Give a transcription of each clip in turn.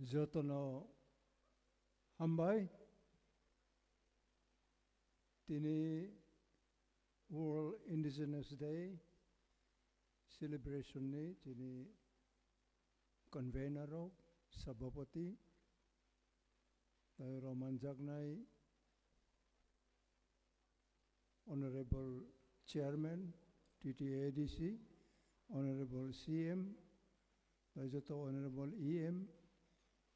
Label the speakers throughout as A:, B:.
A: Jotono Hambai Tini World Indigenous Day celebration ni tini convener ro sabapati tayo romanjagnai Honorable Chairman TTAADC, Honorable CM, tayo Honorable EM,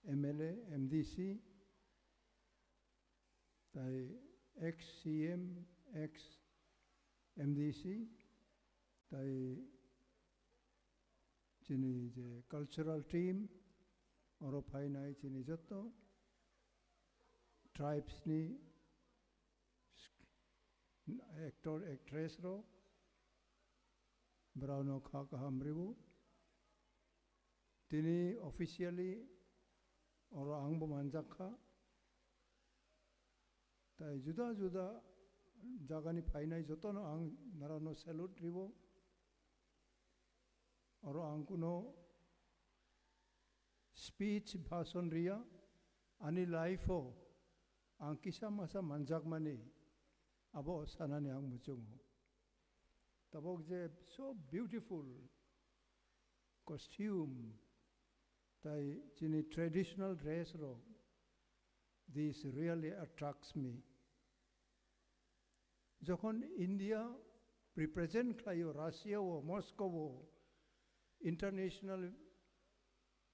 A: MLA, MDC, tayo ex-CM, ex-MDC, tayo chini cultural team, oro phainai chini joto, tribes ni actor, actress ro, Brauno Khaka Hamribu, tini officially oro angbo manjakha, tai juda jagani phainai joto no ang narano salute ribo, oro angkuno speech bhason ria, ani life ho, ang kisa masa manjak mani, abo sanani ang muchungo. Tabok je so beautiful costume, tai chini traditional dress ro, this really attracts me. Jokon India represent klayo Russia wo Moscow wo international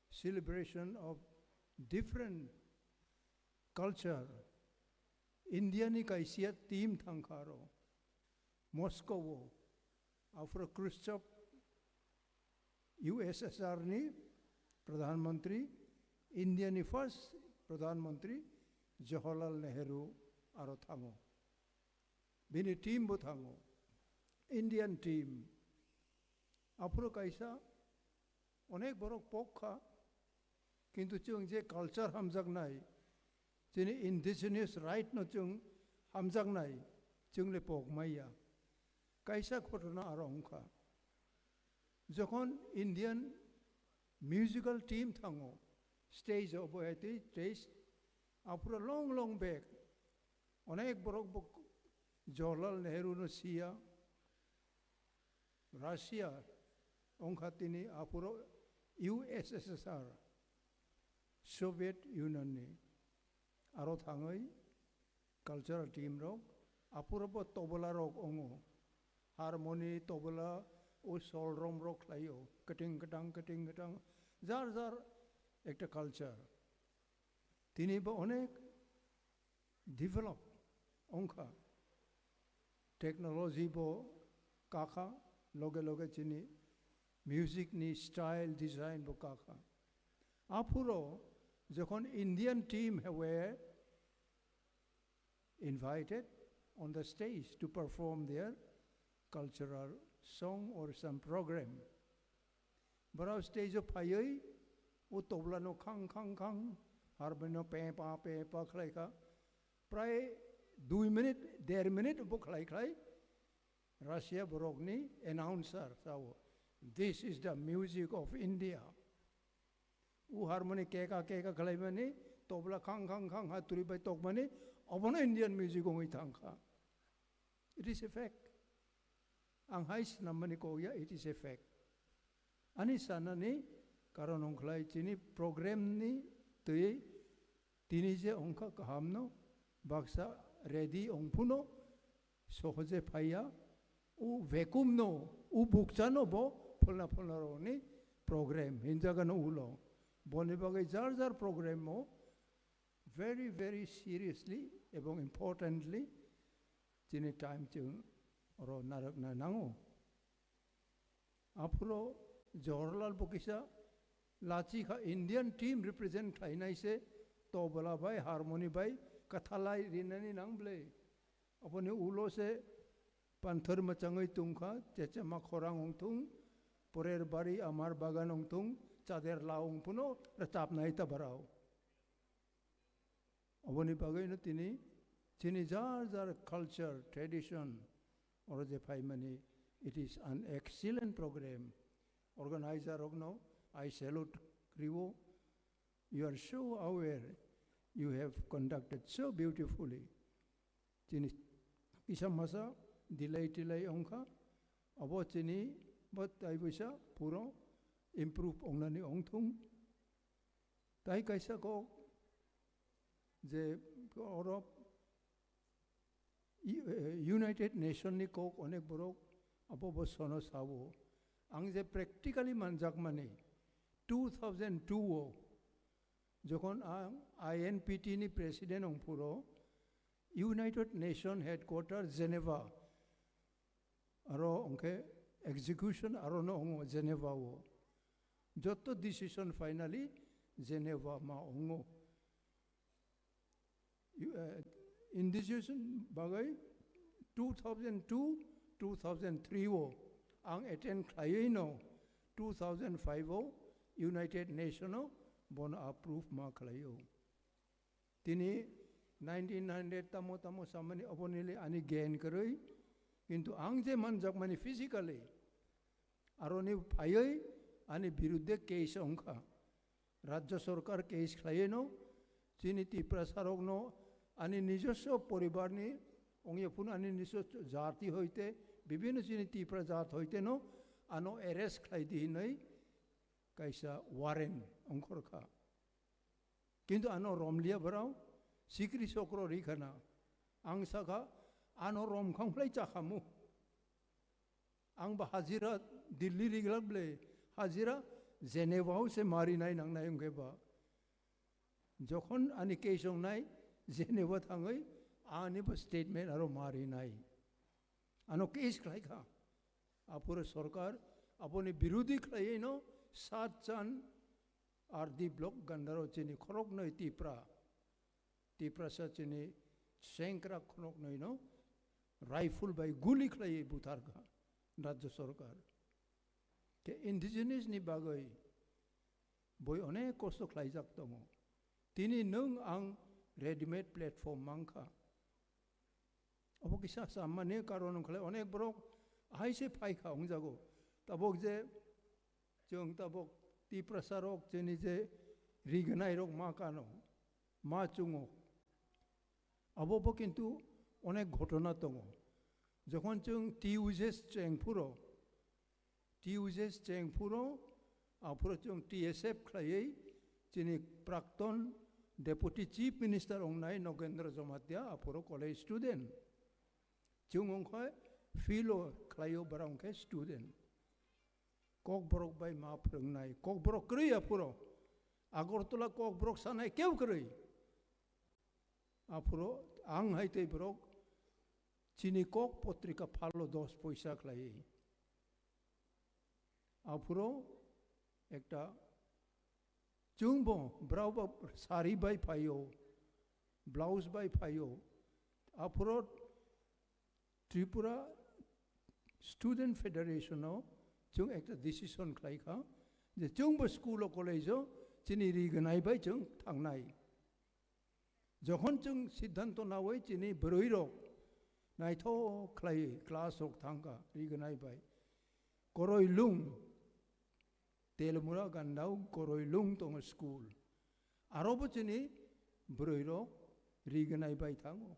A: celebration of different culture. India ni kaisia team thangkaro Moscow wo after Khrushchev USSR ni Pradhan Mantri India ni first Pradhan Mantri Jawaharlal Nehru aro thango bini team bo thango Indian team afro kaisa onek borok pokha kintu chung je culture hamjak nai chini indigenous right no chung hamjak nai chung le pok maiya kaisa khotona arongkha jokhon Indian musical team thango stage oboeti stage after a long back onek borok Jawaharlal Nehru no sia Russia ongkhatini apuro USSR Soviet Union ni aro thangai cultural team ro apuro po tobola ro ongo harmony tobola o sol rom ro khlayo kating katang jar ekta culture tini ba onek develop ongkha technology bo kakha loge chini music ni style design bo kakha apuro jokhon Indian team were invited on the stage to perform their cultural song or some program bara stage of phayoi o tobla no khang harmonium pe pa khlai ka pray 2 minute 1.5 minute bo khlai Russia borokni announcer sawo this is the music of India u harmony keka khlai mani tobla khang haturi bai tok mani abono Indian music ongoi thangkha it is a fact ang hais namani ko ya it is a fact ani sanani karon ongkhlai chini program ni tui tini je ongkha kahamno baksa ready ongpuno sohoje phaya u vacuum no u bukchano bo phulna ro ni program hinjaga no ulo boni bagai jar program mo very seriously ebong importantly chini time chung oro narak na nango apro Jawaharlal Bokisa lachi kha Indian team represent khainai se tobala bai harmony bai kathalai rinani nangle apone ulo se panthar machangai tungkha chechama khorang ongthung porer bari amar bagan ongthung chader laung puno ratap nai ta barao apone bagai no tini chini jar culture tradition or je phai mani it is an excellent program organizer ogno I salute krivo You are so aware. You have conducted so beautifully. Chini isa masa delay ongka. Abo chini but I bisa puro improve ongnani ongtung. Tai kaisa ko je Europe United Nations ni kok onek borok abo bosono sabo. Ang je practically manjak mani 2002 o jokon ang INPT ni president ong puro United Nations headquarters Geneva aro ongke execution aro no ongo Geneva o jotto decision finally Geneva ma ongo indigenous bagay 2002-2003 o ang attend klayino 2005 o United Nations bon approve ma klayo tini 1900 tamo samani abonili ani gain karoi kintu ang je manjak mani physically aroni phayoi ani birudde case ongka rajya sarkar case klayeno chini ti prasarok no ani নিজস্ব পরিবার নি onge pun ani নিজস্ব জাতি হইতে বিভিন্ন chini ti prajat হইতে no ano arrest khlai di nei kaisa warren ongkorka kintu ano romlia barau sikri sokro rikhana ang saka ano rom khamlai chakhamu ang ba hajira dilli riglable hajira Geneva se mari nai nang nai ongke ba jokhon ani keisong nai Geneva thangai ani ba statement aro mari nai ano case khlai kha apure sarkar aponi birudhi khlai no 7 jan ardi block gandaro chini khorok noi tipra sa chini senkra khonok noi no rifle by guli khlai butar kha rajya sarkar ke indigenous ni bagoi boy onek kosto khlai jak tongo tini nung ang ready-made platform mangka abo kisa samane karon khlai onek brok ai se phai kha ongjago tabok je jong tabok ti prasarok cheni je rignai rok ma kano ma chungo abo bo kintu onek ghotona tongo jokhon chung ti uses chengpuro apuro chung TSF khlai chini prakton Deputy Chief Minister ongnai Nogendra Jomatia apuro college student chung ongkhoi philo khlayo barang ke student kok borok bai ma phrungnai kok borok krei apuro Agartala kok borok sanai keu krei apuro ang haite borok chini kok potrika phalo 10 paisa khlai apuro ekta chungbo brauba sari bai phayo blouse bai phayo apuro Tripura Student Federation no chung ekta decision khlai kha je chungbo school o college chini rignai bai chung thangnai jokhon chung siddhanto na wai chini broiro nai tho khlai class ok thangka rignai bai koroi lung telmura gandau koroi lung tong school arobo chini broiro rignai bai thango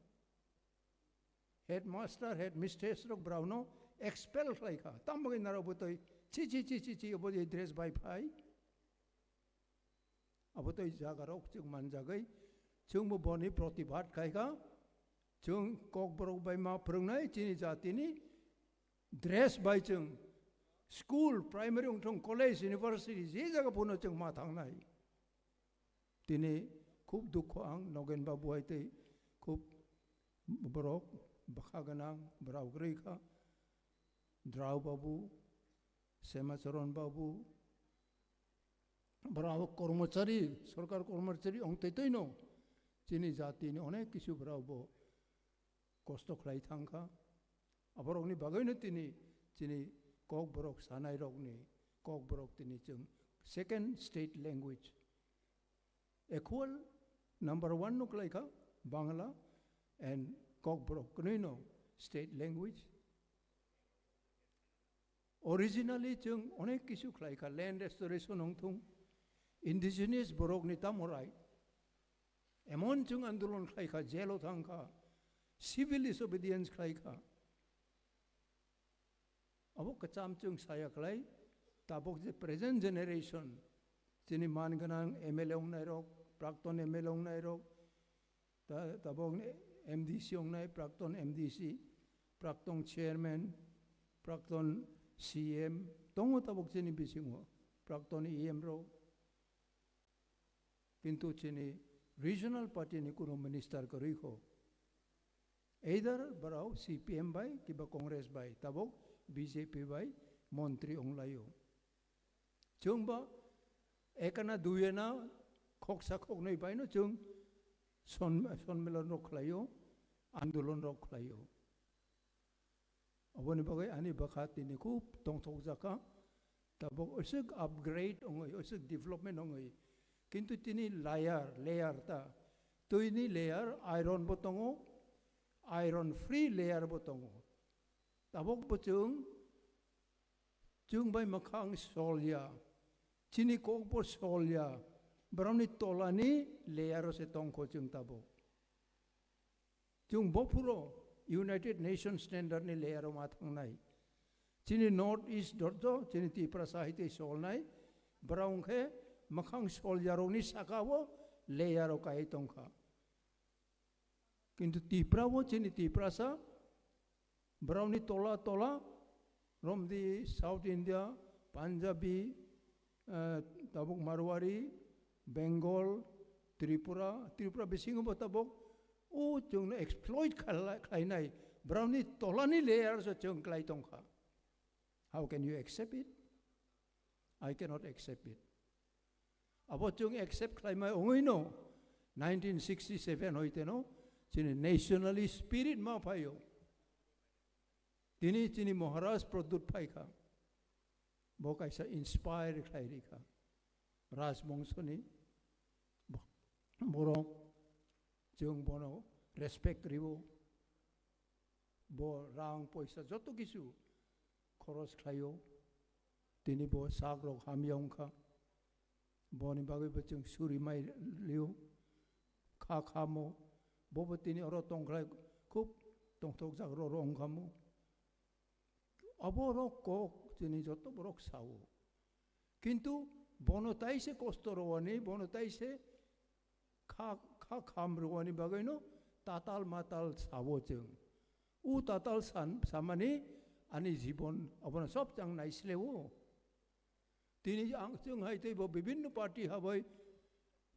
A: headmaster headmistress rok brauno expel khlai kha tambai narobotoi chi obodi dress bai phai abotoi jagarok chung manjagai chungbo boni protibhat khai kha chung kok borok bai ma phrungnai chini jatini dress bai chung school primary ongthong college university je jaga puno chung ma thangnai tini khub dukho ang nogen babu haite khub borok bakhaganang brau grei kha Drau babu Semacharon babu brau kormachari sarkar kormachari ongte toino chini jati ni onek kisu brau bo kosto khlai thangka aborok ni bagai na tini chini kok borok sanai rok ni kok borok tini chung second state language equal number 1 no khlai kha Bangla and kok borok no state language originally chung onek kisu khlai kha land restoration ongthung indigenous borok ni tamorai emon chung andolon khlai kha jelo thang kha civil disobedience khlai kha abo kacham chung saya khlai tabok the present generation chini man ganang MLA ong nai rok prakton MLA ong nai rok tabok MDC ong nai prakton MDC prakton chairman prakton CM tongo tabok chini bisingo prakton EM rok kintu chini regional party ni kuno minister kari ko either barau CPM by kiba Congress by tabok BJP by montri ong layo chungba ekana duyena khoksa khok nei bai no chung sonmelon rok layo andolon rok layo aboni bagai ani bakhati ni ku tongthok jaka tabok osik upgrade ongoi osik development ongoi kintu tini layer ta toini layer iron botongo iron free layer botongo tabok bochung chung bai makhang solya chini kok por solya bramni tolani layer se tongko chung tabok chung bopuro United Nations standard ni layer ma thang nai chini north east dordo chini ti prasahite sol nai brown khe makhang sol yaro ni sakawo layer o kai tongkha kintu ti prawo chini ti prasa brown ni tola from the South India Punjabi tabuk Marwari Bengal Tripura bisingo tabok o chung exploit khai nai browni tolani layers o chung klai tongkha how can you accept it I cannot accept it abo chung accept khai mai ongoi no 1967 hoite no chini nationalist spirit ma phayo tini chini Maharaj produt phai kha bo kaisa inspire khai ri kha raj bongshoni borok chung bono respect ribo bo rang poisa joto kisu khoros khlayo tini bo sak rok hamyong kha boni bagai bachung suri mai liu kha mo bo tini oro tong khlai khup tong thok jak ro rong khamu abo rok kok tini joto borok sawo kintu bono taise kostorowani bono taise kha kham rwani bagai no tatal matal sawo chung u tatal samani ani jibon abona sob chang naislewo tini ang chung hai te bo bibinno party habai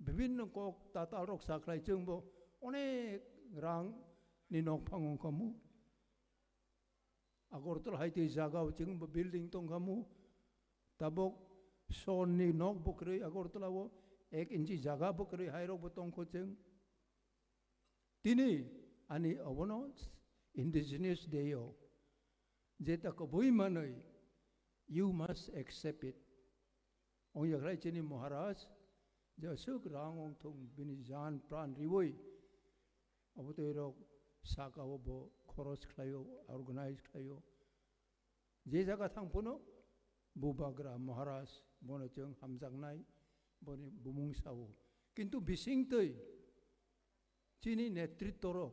A: bibinno kok tatal rok saklai chung bo onek rang ni nok phangong kamu agortol hai te jaga chung bo building tong kamu tabok son ni nok bokre agortol wo 1 inchi jaga bokre hai rok botong ko chung tini ani abono indigenous deyo jeta ko boi manoi you must accept it ong yakrai chini Maharaj ja suk rang ong thong bini jan pran riwoi abote rok saka bo khoros khlayo organize khlayo je jaga thang puno bubagra Maharaj bono chung hamjak nai boni bumung sawo kintu bising toi chini netritoro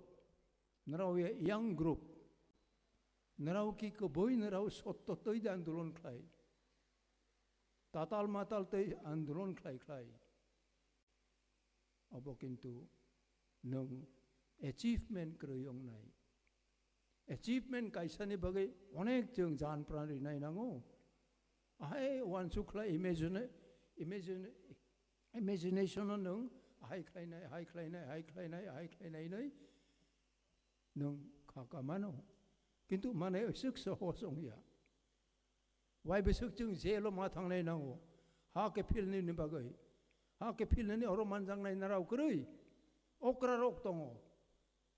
A: narao young group narao ki ko boi narao sotto toi andolon khlai tatal matal toi andolon khlai abo kintu nong achievement kroyong nai achievement kaisani bagai onek chung jan pran ri nai nango ai wan sukla imagination nong hai khlai nai nong khaka mano kintu mane suk so hosong ya wai besuk chung jelo ma thang nai nango ha ke phil ni bagai ha ke phil ni oro manjang nai narau krui okra rok tongo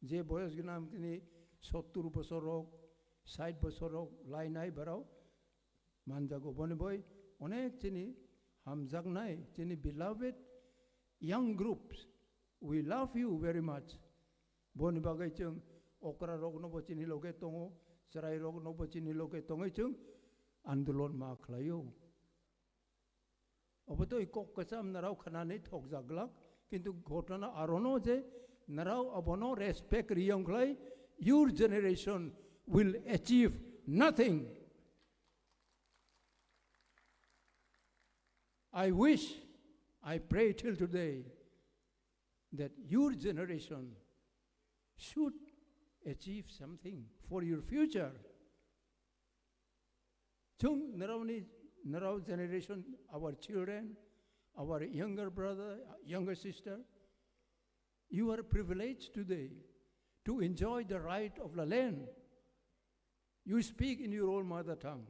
A: je boyos gnam tini 70 বছর rock 60 বছর rock লাই নাই বারাও মানজাগো বনে বই অনেক চিনি হামজাক নাই চিনি beloved young groups we love you very much boni bagai chung okra rok no bocini loge tongo sarai rok no bocini loge tongo chung andolon ma khlayo Obotoi kok kasam narau khanani thok jaglak kintu ghotona arono je narau abono respect riyong klai your generation will achieve nothing. I wish, I pray till today that your generation should achieve something for your future. Chung narau generation, our children, our younger brother, younger sister, you are privileged today to enjoy the right of the land. You speak in your own mother tongue.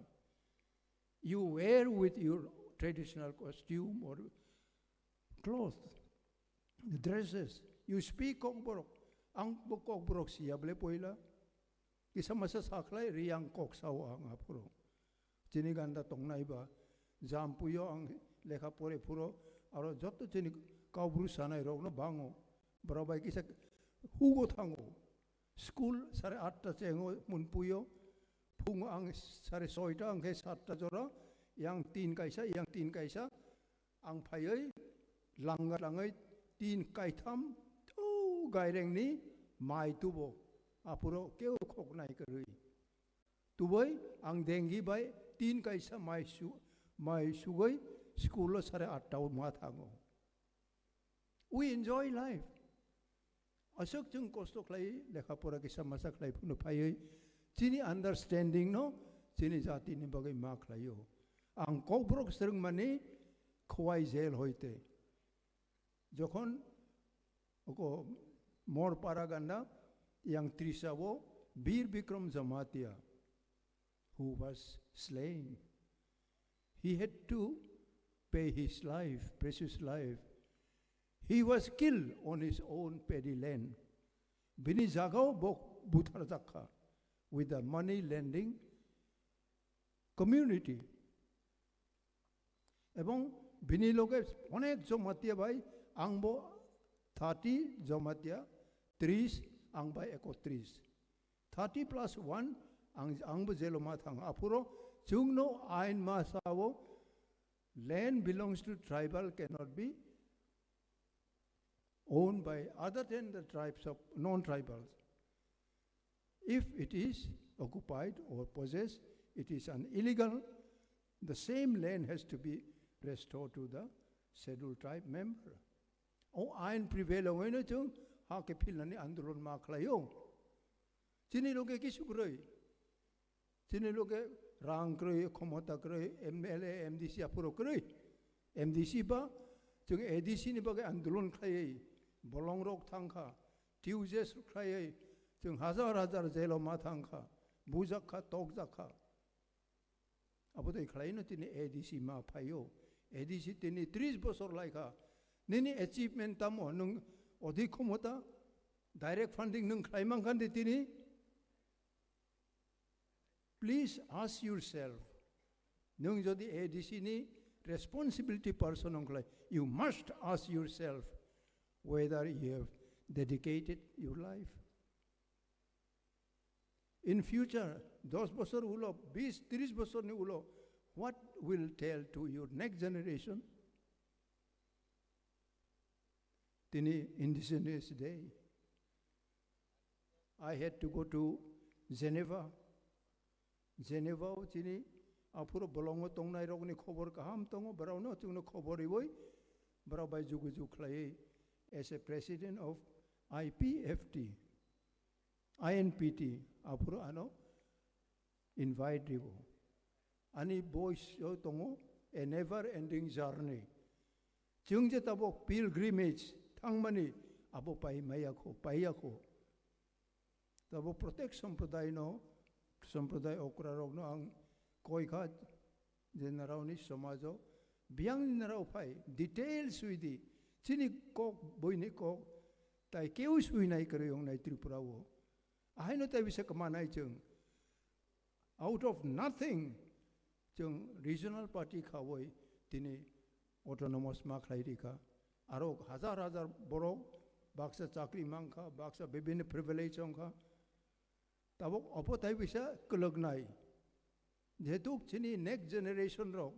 A: You wear with your traditional costume or clothes, dresses. You speak kokborok. Ang kokborok siyable poila. Isa masa saklay riyang kok sawa ang apuro. Jiniganda tong naiba. Jampuyo ang lekha pore puro. Aro joto jinig kaubru sanay rog no bango. Barabay kisa hugo tango. School sare 8 chengo munpuyo. Pungo ang sare soita ang ke 7 jora. Yang 3 kaisa, ang payay, langay, 3 kaitam, tu gaireng ni, mai tubo, apuro keo kok nai kerui. Tuboy, ang dengi bay, 3 kaisa mai sugay, skulo sare 8 matango. We enjoy life. Asok jung kosto klay, lekha pura kisa masak klay puno payay, chini understanding no, chini jati ni bagay mak layo. Ang kokbrok sering mani khwai jail hoite. Jokhon oko mor paraganda yang Trisavo Bir Bikram Jamatia, who was slain. He had to pay his life, precious life. He was killed on his own paddy land. Bini jagao bok buthar jakha with the money lending community. Ebong biniloge onek jomatia bay angbo 30 jomatia 30 ang bay eko 30 30 plus 1 angbo jelo mathang apuro jungno ain masawo land belongs to tribal cannot be owned by other than the tribes of non-tribals. If it is occupied or possessed, it is an illegal. The same land has to be restored to the scheduled tribe member. O ain prevail away na chung ha ke philani andolon ma khlayo. Chini loge ki sukroi. Chini loge rang kroi khomota kroi MLA MDC apuro kroi. MDC ba chung ADC ni ba ke andolon khlai bolong rok thangkha tuesdays khlai chung hazar jelo ma thangkha bujakha tokjakha abodai khlai no tini ADC ma phayo. ADC tini 30 bosor laika nini achievement tamo nung odi khomota direct funding nung khlaimang kan tini. Please ask yourself, nung jodi ADC ni responsibility person ong klai, you must ask yourself whether you have dedicated your life. In future, 10 bosor ulo, 20-30 bosor ni ulo, what will tell to your next generation? Tini Indigenous Day. I had to go to Geneva. Geneva tini apuro bolongo tong nai rog ni khobor kaham tongo barau no chung no khobori boy barau bai jugu juklai as a president of IPFT INPT apuro ano invite ribo. Ani boys yo tongo a never-ending journey. Chungje tabok pilgrimage thangmani abo pai mayako. Tabo protect sampradaya no sampradaya okrarog no ang koi kha jenarau ni samajo biang narau pai details suidi chini kok boini kok tai keu sui nai kareyong nai Tripura wo. Ahai no tai bisa kamanai chung out of nothing. Chung regional party khawoi tini autonomous ma khlairi ka aro hazar borok baksa chakri mangkha baksa bibin privilege ongkha tabok opo tai bisa kelagnai jetuk chini next generation ro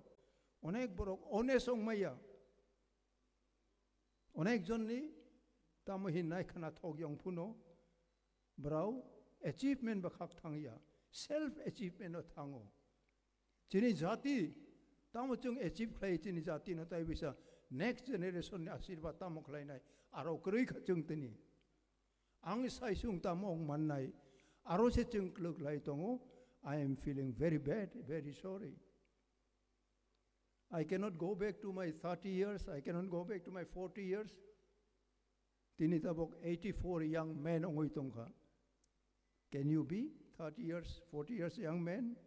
A: onek borok onesong maya onek jonni tamo hinai khana thok yong phuno brau achievement ba khak thangya self achievement o thango chini jati tamo chung achieve khlai chini jati no tai bisa next generation ni asirba tamo khlai nai aro kroi khachung tini ang sai sung tamo man nai aro se chung kluk lai tongo I am feeling very bad, very sorry. I cannot go back to my 30 years. I cannot go back to my 40 years. Tini tabok 84 young men ongoi tongka. Can you be 30 years, 40 years young men?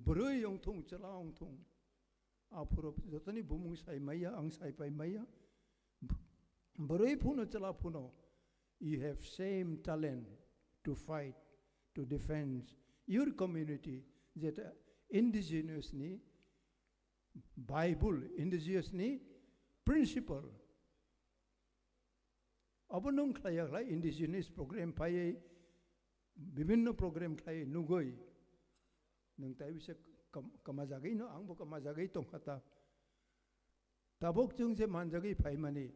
A: Berui yong tung chala ong tung. Apurop jotani bumung sai maya ang sai pai maya. Berui puno chala puno. You have same talent to fight, to defend your community. That indigenous ni Bible, indigenous ni principle. Abonong klaya klay indigenous program paye bibinno program klay nugoy nung tayo bisa kamazagay no ang bo kamazagay tong kata tabok chung se manjagay pay mani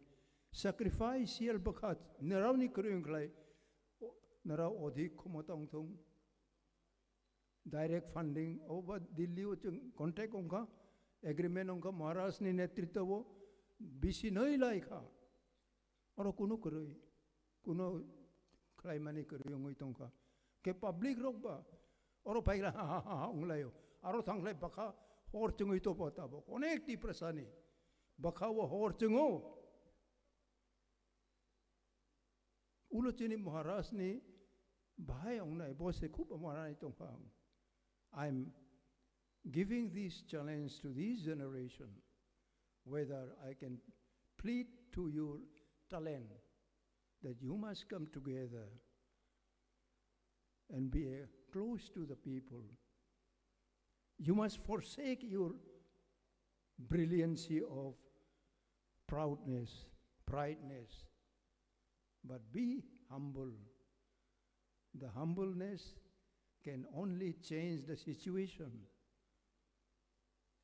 A: sacrifice yel bakat naraw ni kruyong klay naraw odhik kumotong tong direct funding over Delhi wo chung contact ongka agreement ongka Maharashtra ni netritwa wo bisi noi lai kha aro kuno kroi kuno khai mani kruyong oi tongka ke public rok ba aro paira ha onglayo aro thanglai bakha hor chungoi to pata bo onek ti prasani bakha wo hor chungo ulo chini Maharashtra ni bhai ongnai bose khub amarai tongka I'm giving this challenge to this generation, whether I can plead to your talent that you must come together and be close to the people. You must forsake your brilliancy of proudness, prideness, but be humble. The humbleness can only change the situation.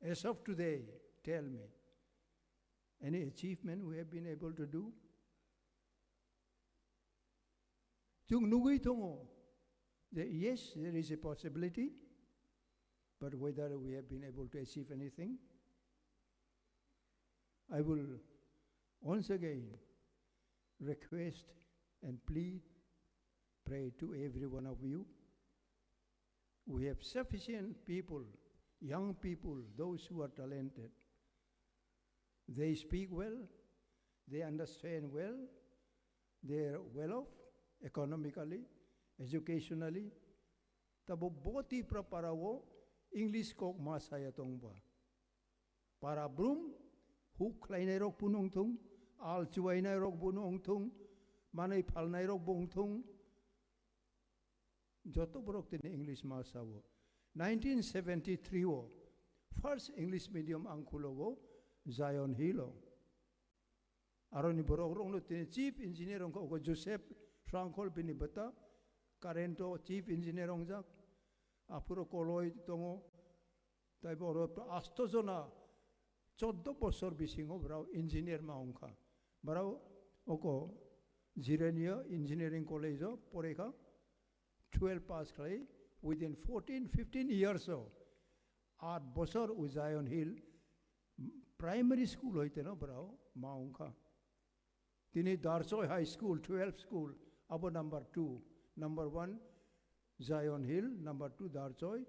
A: As of today, tell me, any achievement we have been able to do? Yes, there is a possibility, but whether we have been able to achieve anything, I will once again request and plead, pray to every one of you. We have sufficient people, young people, those who are talented. They speak well, they understand well, they are well off economically, educationally. Tabo boti praparawo English kok masaya tongba. Para brum huk lainay rok punong tung, al chuay na rok punong tung, manay pal na rok bong tung. Joto borok tini English masawo. 1973 wo, first English medium angkulo wo, Zion Hilo. Aron ni borok rong no tini chief engineer ong ko Joseph hrangkhawl pini bata, karento chief engineer ong jak, apuro koloy tongo, tay boro asto zona, 14 bosor bisingo brau engineer maong ka. Brau oko Zirenia Engineering College o poreka, 12 pass clay within 14-15 years so at Bosor Zion Hill primary school hoite no brao maungka tini Darsoy High School 12 school abo number 2 number 1 Zion Hill number 2 Darsoy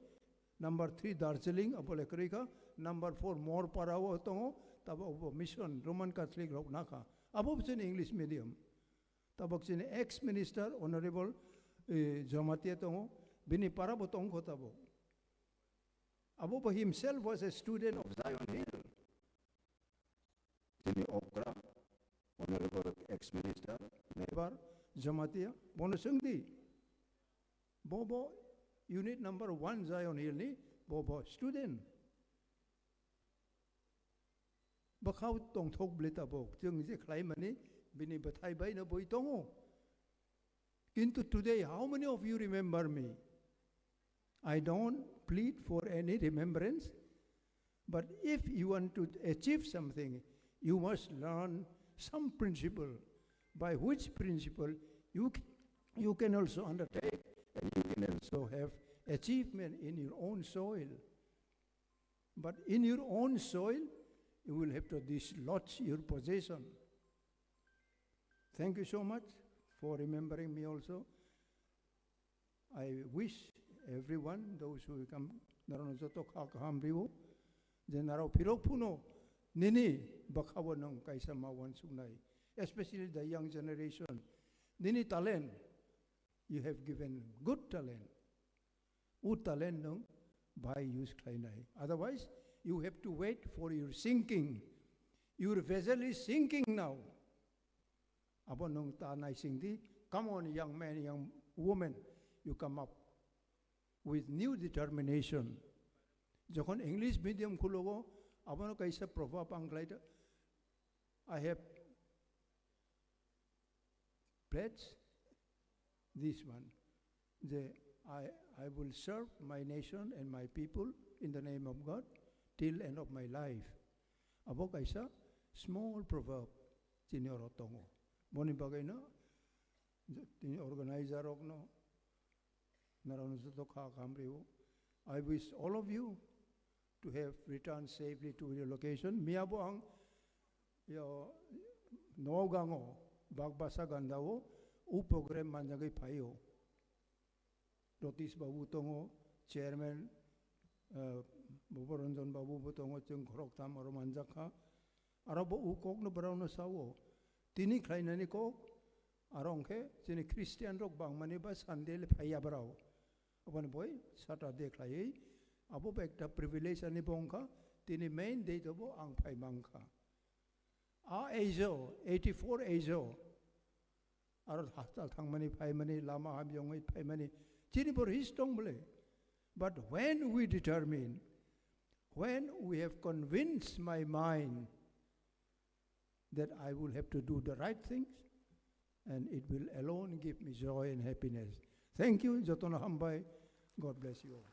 A: number 3 Darjeeling abo lekrika number 4 more parao tongo tabo mission Roman Catholic rok naka abo chen English medium tabok chen ex minister honorable Jamatia tongo bini para botong kota bo. Abu himself was a student of Zion Hill. Jini Okra, honorable ex-minister, neighbor Jamatia, Bonusungdi. Bobo, unit number 1 Zion Hill ni, Bobo, student. Bakaw tong thok blita bo, jeng je Khai Mani, bini bathai bay na boy tongo. Into today, how many of you remember me? I don't plead for any remembrance. But if you want to achieve something, you must learn some principle, by which principle you can also undertake, and you can also have achievement in your own soil. But in your own soil, you will have to dislodge your possession. Thank you so much for remembering me also. I wish everyone, those who come, narono joto kakahamriwo, je naro pirok puno nini bakawanong kaisa mawan sunay, especially the young generation. Nini talent, you have given good talent. U talent nong by use kleinai. Otherwise, you have to wait for your sinking. Your vessel is sinking now. Abon nong tanay singdi, come on, young man, young woman, you come up with new determination. Jokon English medium kulogo, abon kaisa proverb anglaita. I have pledged this one. I will serve my nation and my people in the name of God till end of my life. Abo kaisa small proverb senior tongo. Boni bagay na tini organizer ok no narono to kakamriwo. I wish all of you to have returned safely to your location. Miabo ang yo nogango bagbasa gandawo u program manjagay payo. Notice babu tongo chairman Bubaranjan babu butongo chung khorok tam aro manjaka arabo u kok no barao no sawo tini khlainani kok arongke chini Christian rok bangmani ba Sunday le phaya barao apan boy Saturday khlai abo ekta privilege ani bongka tini main date obo ang phai mangka a ajo 84 ajo aro hastal thangmani phai mani lama habyong phai mani chini bor histong bole. But when we determine, when we have convinced my mind that I will have to do the right things, and it will alone give me joy and happiness. Thank you, Jatona Hambai. God bless you all.